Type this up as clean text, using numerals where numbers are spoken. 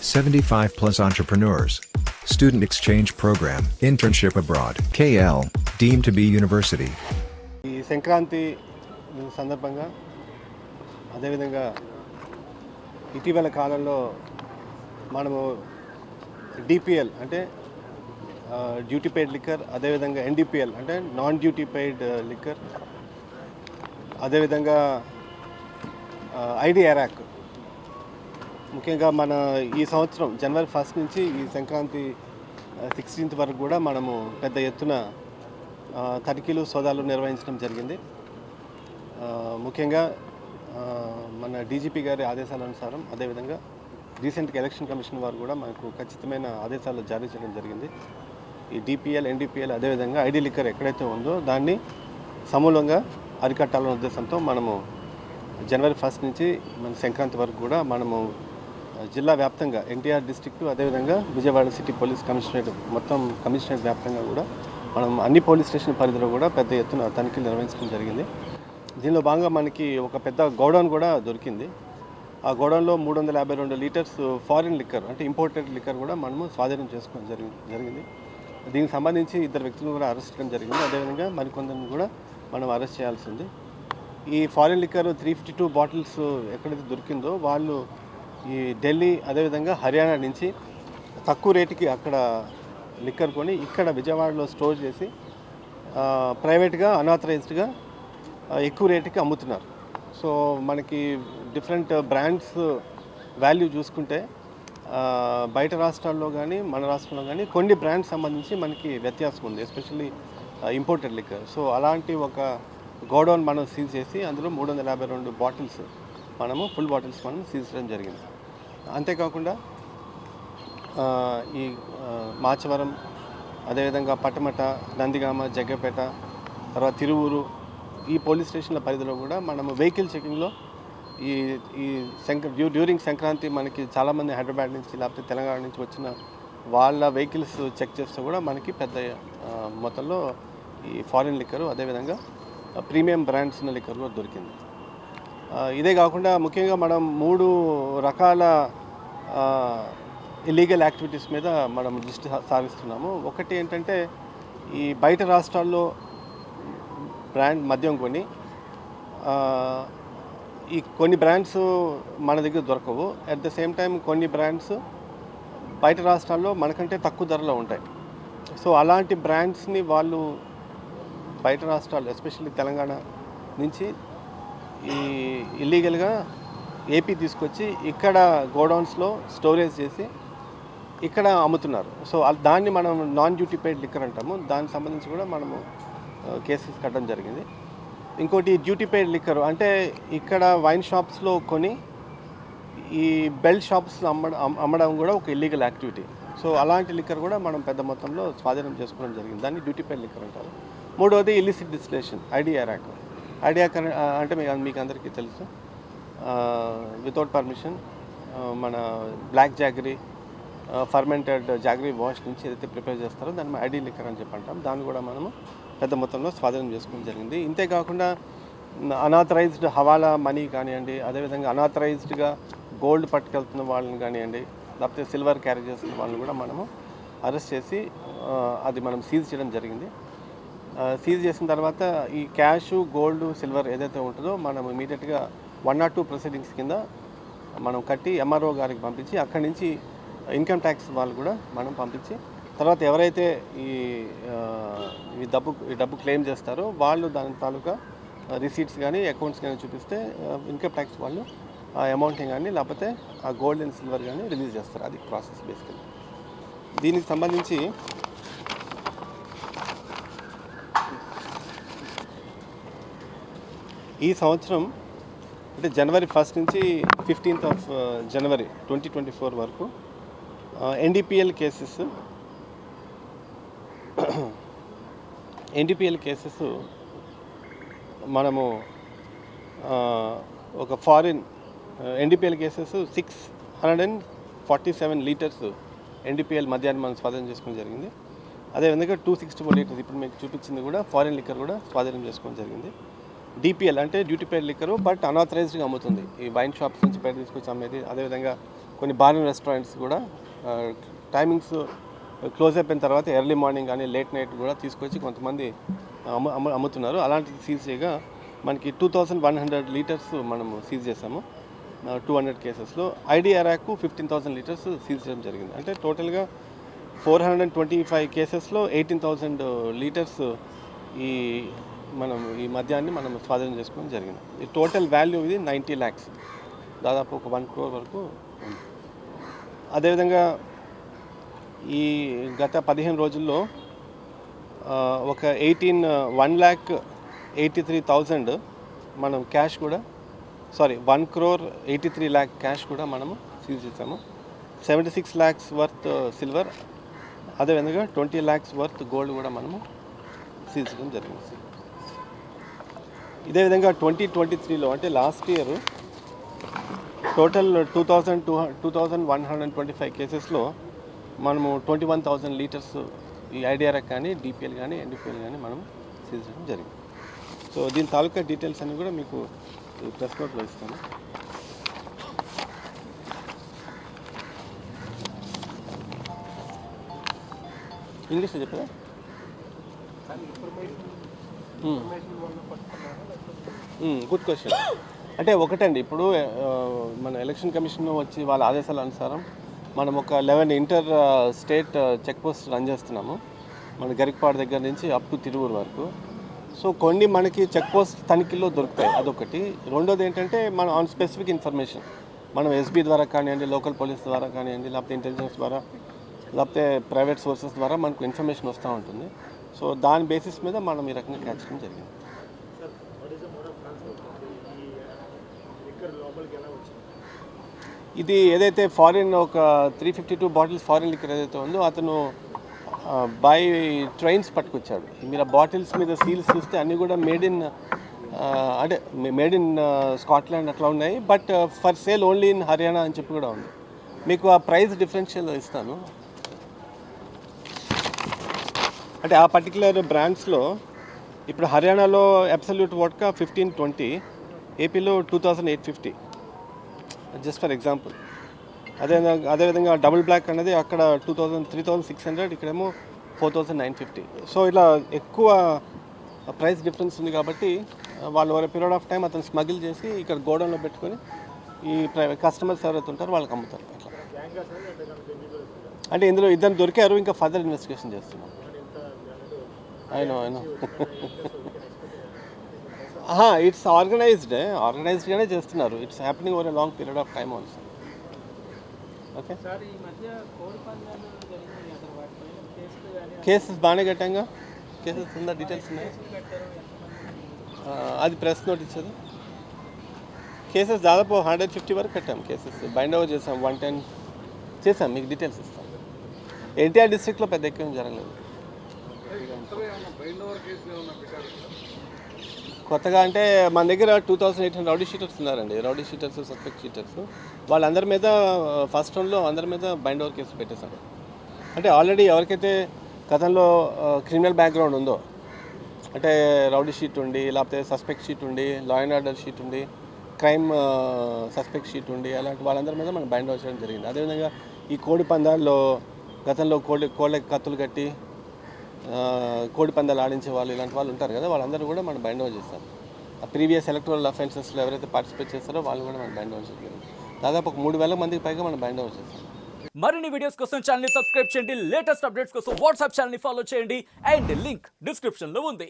75 plus entrepreneurs. Student exchange program, internship abroad. KL, deemed to be university. ఈ సంక్రాంతి సందర్భంగా అదేవిధంగా ఇటీవల కాలంలో మనము డిపిఎల్ అంటే డ్యూటీ పెయిడ్ లిక్కర్, అదేవిధంగా ఎన్డిపిఎల్ అంటే నాన్ డ్యూటీ పెయిడ్ లిక్కర్, అదేవిధంగా ఐడి ఎరాక్, ముఖ్యంగా మన ఈ సంవత్సరం జనవరి 1 నుంచి ఈ సంక్రాంతి 16th వరకు కూడా మనము పెద్ద ఎత్తున తనిఖీలు సోదాలు నిర్వహించడం జరిగింది. ముఖ్యంగా మన డీజీపీ గారి ఆదేశాల అనుసారం అదేవిధంగా రీసెంట్గా ఎలక్షన్ కమిషన్ వారు కూడా మనకు ఖచ్చితమైన ఆదేశాలు జారీ చేయడం జరిగింది. ఈ డిపిఎల్, ఎన్డిపిఎల్ అదేవిధంగా ఐడి లిక్కర్ ఎక్కడైతే ఉందో దాన్ని సమూలంగా అరికట్టాలనే ఉద్దేశంతో మనము జనవరి 1 నుంచి మన సంక్రాంతి వరకు కూడా మనము జిల్లా వ్యాప్తంగా ఎన్టీఆర్ డిస్ట్రిక్ట్ అదేవిధంగా విజయవాడ సిటీ పోలీస్ కమిషనరేట్ మొత్తం కమిషనరేట్ వ్యాప్తంగా కూడా మనం అన్ని పోలీస్ స్టేషన్ పరిధిలో కూడా పెద్ద ఎత్తున తనిఖీలు నిర్వహించడం జరిగింది. దీనిలో భాగంగా మనకి ఒక పెద్ద గోడౌన్ కూడా దొరికింది. ఆ గోడౌన్లో 352 లీటర్స్ ఫారిన్ లిక్కర్ అంటే ఇంపోర్టెడ్ లిక్కర్ కూడా మనము స్వాధీనం చేసుకోవడం జరిగింది. దీనికి సంబంధించి 2 వ్యక్తులను కూడా అరెస్ట్ చేయడం జరిగింది. అదేవిధంగా మరికొందరిని కూడా మనం అరెస్ట్ చేయాల్సి ఉంది. ఈ ఫారిన్ లిక్కర్ 352 బాటిల్స్ ఎక్కడైతే దొరికిందో వాళ్ళు ఈ ఢిల్లీ అదేవిధంగా హర్యానా నుంచి తక్కువ రేటుకి అక్కడ లిక్కర్ కొని ఇక్కడ విజయవాడలో స్టోర్ చేసి ప్రైవేట్గా అన్ఆథరైజ్డ్గా ఎక్కువ రేటుకి అమ్ముతున్నారు. సో మనకి డిఫరెంట్ బ్రాండ్స్ వాల్యూ చూసుకుంటే బయట రాష్ట్రాల్లో కానీ మన రాష్ట్రంలో కానీ కొన్ని బ్రాండ్స్ సంబంధించి మనకి వ్యత్యాసం ఉంది, ఎస్పెషల్లీ ఇంపోర్టెడ్ లిక్కర్. సో అలాంటి ఒక గోడౌన్ మనం సీజ్ చేసి అందులో 352 బాటిల్స్ మనము ఫుల్ బాటిల్స్ మనం సీజ్ చేయడం జరిగింది. అంతేకాకుండా ఈ మాచవరం అదేవిధంగా పట్టమట, నందిగామ, జగ్గపేట, తర్వాత తిరువూరు ఈ పోలీస్ స్టేషన్ల పరిధిలో కూడా మనము వెహికల్ చెకింగ్లో ఈ డ్యూరింగ్ సంక్రాంతి మనకి చాలామంది హైదరాబాద్ నుంచి లేకపోతే తెలంగాణ నుంచి వచ్చిన వాళ్ళ వెహికల్స్ చెక్ చేస్తే కూడా మనకి పెద్ద మొత్తంలో ఈ ఫారిన్ లిక్కరు అదేవిధంగా ప్రీమియం బ్రాండ్స్ ఉన్న లిక్కర్ కూడా దొరికింది. ఇదే కాకుండా ముఖ్యంగా మనం 3 రకాల ఇల్లీగల్ యాక్టివిటీస్ మీద మనం దృష్టి సారిస్తున్నాము. ఒకటి ఏంటంటే ఈ బయట రాష్ట్రాల్లో బ్రాండ్ మద్యం కొని ఈ కొన్ని బ్రాండ్స్ మన దగ్గర దొరకవు. అట్ ద సేమ్ టైం కొన్ని బ్రాండ్స్ బయట రాష్ట్రాల్లో మనకంటే తక్కువ ధరలో ఉంటాయి. సో అలాంటి బ్రాండ్స్ని వాళ్ళు బయట రాష్ట్రాలు ఎస్పెషల్లీ తెలంగాణ నుంచి ఈ ఇల్లీగల్గా ఏపీ తీసుకొచ్చి ఇక్కడ గోడౌన్స్లో స్టోరేజ్ చేసి ఇక్కడ అమ్ముతున్నారు. సో దాన్ని మనం నాన్ డ్యూటీ పెయిడ్ లిక్కర్ అంటాము. దానికి సంబంధించి కూడా మనము కేసెస్ కట్టడం జరిగింది. ఇంకోటి డ్యూటీ పెయిడ్ లిక్కర్ అంటే ఇక్కడ వైన్ షాప్స్లో కొని ఈ బెల్ట్ షాప్స్లో అమ్మడం కూడా ఒక ఇల్లీగల్ యాక్టివిటీ. సో అలాంటి లిక్కర్ కూడా మనం పెద్ద మొత్తంలో స్వాధీనం చేసుకోవడం జరిగింది. దాన్ని డ్యూటీ పెయిడ్ లిక్కర్ అంటారు. మూడవది illicit distillation, ID arrack. ID arrack అంటే మీకు అందరికీ తెలుసు, వితౌట్ పర్మిషన్ మన black jaggery, fermented jaggery wash నుంచి ఏదైతే ప్రిపేర్ చేస్తారో దాన్ని ఐడి లిక్కర్ అని చెప్పి అంటాం. దాన్ని కూడా మనము పెద్ద మొత్తంలో స్వాధీనం చేసుకోవడం జరిగింది. ఇంతేకాకుండా అనాథరైజ్డ్ హవాలా మనీ కానివ్వండి, అదేవిధంగా అనాథరైజ్డ్గా గోల్డ్ పట్టుకెళ్తున్న వాళ్ళని కానివ్వండి, లేకపోతే సిల్వర్ క్యారీ చేస్తున్న వాళ్ళని కూడా మనము అరెస్ట్ చేసి అది మనం సీజ్ చేయడం జరిగింది. సీజ్ చేసిన తర్వాత ఈ క్యాష్, గోల్డ్, సిల్వర్ ఏదైతే ఉంటుందో మనం ఇమీడియట్గా 102 ప్రొసీడింగ్స్ కింద మనం కట్టి ఎంఆర్ఓ గారికి పంపించి అక్కడి నుంచి ఇన్కమ్ ట్యాక్స్ వాళ్ళు కూడా మనం పంపించి తర్వాత ఎవరైతే ఈ డబ్బు క్లెయిమ్ చేస్తారో వాళ్ళు దాని తాలూకా రిసీట్స్ కానీ అకౌంట్స్ కానీ చూపిస్తే ఇన్కమ్ ట్యాక్స్ వాళ్ళు ఆ అమౌంట్ని కానీ లేకపోతే ఆ గోల్డ్ అండ్ సిల్వర్ కానీ రిలీజ్ చేస్తారు. అది ప్రాసెస్ బేసికల్లీ. దీనికి సంబంధించి ఈ సంవత్సరం అంటే జనవరి 1 నుంచి 15th of January 2024 వరకు ఎన్డిపిఎల్ కేసెస్ మనము ఒక foreign NDPL cases 647 litres NDPL మద్యాన్ని మనం స్వాధీనం చేసుకోవడం జరిగింది. అదేవిధంగా 264 లీటర్స్ ఇప్పుడు మీకు చూపించింది కూడా ఫారిన్ లిక్కర్ కూడా స్వాధీనం చేసుకోవడం జరిగింది. డిపిఎల్ అంటే డ్యూటీ పెయిడ్ లిక్కరు బట్ అన్ఆథరైజ్డ్గా అమ్ముతుంది. ఈ వైన్ షాప్స్ నుంచి బయట తీసుకొచ్చి అమ్మేది, అదేవిధంగా కొన్ని బార్ అండ్ రెస్టారెంట్స్ కూడా టైమింగ్స్ క్లోజ్ అయిపోయిన తర్వాత ఎర్లీ మార్నింగ్ కానీ లేట్ నైట్ కూడా తీసుకొచ్చి కొంతమంది అమ్ముతున్నారు. అలాంటిది సీజ్ చేయగా మనకి 2100 లీటర్స్ మనము సీజ్ చేసాము 200 కేసెస్లో. ఐడిఆర్ఆకు 15,000 లీటర్స్ సీజ్ చేయడం జరిగింది. అంటే టోటల్గా 425 కేసెస్లో 18,000 లీటర్స్ ఈ మద్యాన్ని మనం స్వాధీనం చేసుకోవడం జరిగింది. ఈ టోటల్ వాల్యూ ఇది 90 lakhs, దాదాపు ఒక 1 crore వరకు ఉంది. అదేవిధంగా ఈ గత 15 రోజుల్లో ఒక 1,83,000 మనం క్యాష్ కూడా 1,83 lakh క్యాష్ కూడా మనము సీజ్ చేసాము. 76 lakhs వర్త్ సిల్వర్, అదేవిధంగా 20 lakhs వర్త్ గోల్డ్ కూడా మనము సీజ్ చేయడం జరిగింది. ఇదే విధంగా 2023లో అంటే లాస్ట్ ఇయర్ టోటల్ 2,125 కేసెస్లో మనము 21,000 లీటర్స్ ఈ ఐడిఆర్ఎక్ కానీ డిపిఎల్ కానీ ఎన్డిపిఎల్ కానీ మనం సీజ్ చేయడం జరిగింది. సో దీని తాలూకా డీటెయిల్స్ అన్నీ కూడా మీకు ఈ ప్రెస్ నోట్లో ఇస్తాను. ఇంగ్లీష్లో చెప్పదా? Good question. అంటే ఒకటండి, ఇప్పుడు మన ఎలక్షన్ కమిషన్ వచ్చి వాళ్ళ ఆదేశాల అనుసారం మనం ఒక 11 inter state check post run చేస్తున్నాము, మన గరికపాడు దగ్గర నుంచి అప్ టు తిరువూరు వరకు. సో కొన్ని మనకి చెక్ పోస్ట్ తనిఖీల్లో దొరుకుతాయి, అదొకటి. రెండోది ఏంటంటే మనం ఆన్ స్పెసిఫిక్ ఇన్ఫర్మేషన్ మనం ఎస్బీ ద్వారా కానివ్వండి, లోకల్ పోలీస్ ద్వారా కానివ్వండి, లేకపోతే ఇంటెలిజెన్స్ ద్వారా, లేకపోతే ప్రైవేట్ సోర్సెస్ ద్వారా మనకు ఇన్ఫర్మేషన్ వస్తూ ఉంటుంది. సో దాని బేసిస్ మీద మనం ఈ రకంగా క్యాచ్ చేయడం జరిగింది. ఇది ఏదైతే ఫారిన్ ఒక 352 బాటిల్స్ ఫారిన్ లిక్కర్ ఏదైతే ఉందో అతను బై ట్రైన్స్ పట్టుకొచ్చాడు. మీరు ఆ బాటిల్స్ మీద సీల్స్ చూస్తే అన్నీ కూడా మేడ్ ఇన్ స్కాట్లాండ్ అట్లా ఉన్నాయి, but for sale only in Haryana అని చెప్పి కూడా ఉంది. మీకు ఆ ప్రైస్ డిఫరెన్షియల్ ఇస్తాను. అంటే ఆ పర్టికులర్ బ్రాండ్స్లో ఇప్పుడు హర్యానాలో అబ్సల్యూట్ వోడ్కా 1520, ఏపీలో 2,850, జస్ట్ ఫర్ ఎగ్జాంపుల్. అదేవిధంగా డబుల్ బ్లాక్ అనేది అక్కడ 3,600, ఇక్కడేమో 4,950. సో ఇలా ఎక్కువ ప్రైస్ డిఫరెన్స్ ఉంది కాబట్టి వాళ్ళు ఒక పీరియడ్ ఆఫ్ టైం అతను స్మగిల్ చేసి ఇక్కడ గోడౌన్లో పెట్టుకొని ఈ కస్టమర్స్ ఎవరైతే ఉంటారో వాళ్ళకి అమ్ముతారు. అట్లా అంటే ఇందులో ఇద్దరు దొరికారు, ఇంకా ఫర్దర్ ఇన్వెస్టిగేషన్ చేస్తున్నాం. అయినో ఇట్స్ ఆర్గనైజ్డ్గానే చేస్తున్నారు. It's happening over a long period of time also. Okay, cases బాగానే కట్టాంగా. కేసెస్ ఉందా? డీటెయిల్స్ ఉన్నాయి, అది ప్రెస్ నోట్ ఇచ్చేది. కేసెస్ దాదాపు 150 వరకు కట్టాం. కేసెస్ బైండ్ ఓవర్ చేసాం, 110 చేసాం. మీకు డీటెయిల్స్ ఇస్తాం. ఎన్టీఆర్ డిస్ట్రిక్ట్లో పెద్ద ఎక్కువ జరగలేదు. కొత్తగా అంటే మన దగ్గర 2,800 రౌడీ షీటర్స్ ఉన్నారండి. రౌడీ షీటర్స్, సస్పెక్ట్ షీటర్స్, వాళ్ళందరి మీద ఫస్ట్ రౌండ్లో అందరి మీద బైండ్ ఓవర్ కేసు పెట్టేశారు. అంటే ఆల్రెడీ ఎవరికైతే గతంలో క్రిమినల్ బ్యాక్గ్రౌండ్ ఉందో, అంటే రౌడీ షీట్ ఉండి, లేకపోతే సస్పెక్ట్ షీట్ ఉండి, లా అండ్ ఆర్డర్ షీట్ ఉండి, క్రైమ్ సస్పెక్ట్ షీట్ ఉండి, అలాంటి వాళ్ళందరి మీద మనం బైండ్ ఓవర్ చేయడం జరిగింది. అదేవిధంగా ఈ కోడి పందాల్లో గతంలో కోళ్ళకి కత్తులు కట్టి కోడి పందాలు ఆడించే వాళ్ళు, ఇలాంటి వాళ్ళు ఉంటారు కదా, వాళ్ళందరూ కూడా మనం బైండ్ ఓవర్ చేస్తాం. ఆ ప్రీవియస్ ఎలక్టరల్ అఫెన్సెస్లో ఎవరైతే పార్టిసిపేట్ చేస్తారో వాళ్ళు కూడా మనం బైండ్ ఓవర్ చేయగలం. దాదాపు ఒక 3,000 మందికి పైగా మనం బైండ్ ఓవర్ చేస్తాం. మరిన్ని వీడియోస్ కోసం ఛానల్ ని సబ్స్క్రైబ్ చేయండి, లేటెస్ట్ అప్డేట్స్ కోసం వాట్సాప్ ఛానల్ ని ఫాలో చేయండి, అండ్ లింక్ డిస్క్రిప్షన్ లో ఉంది.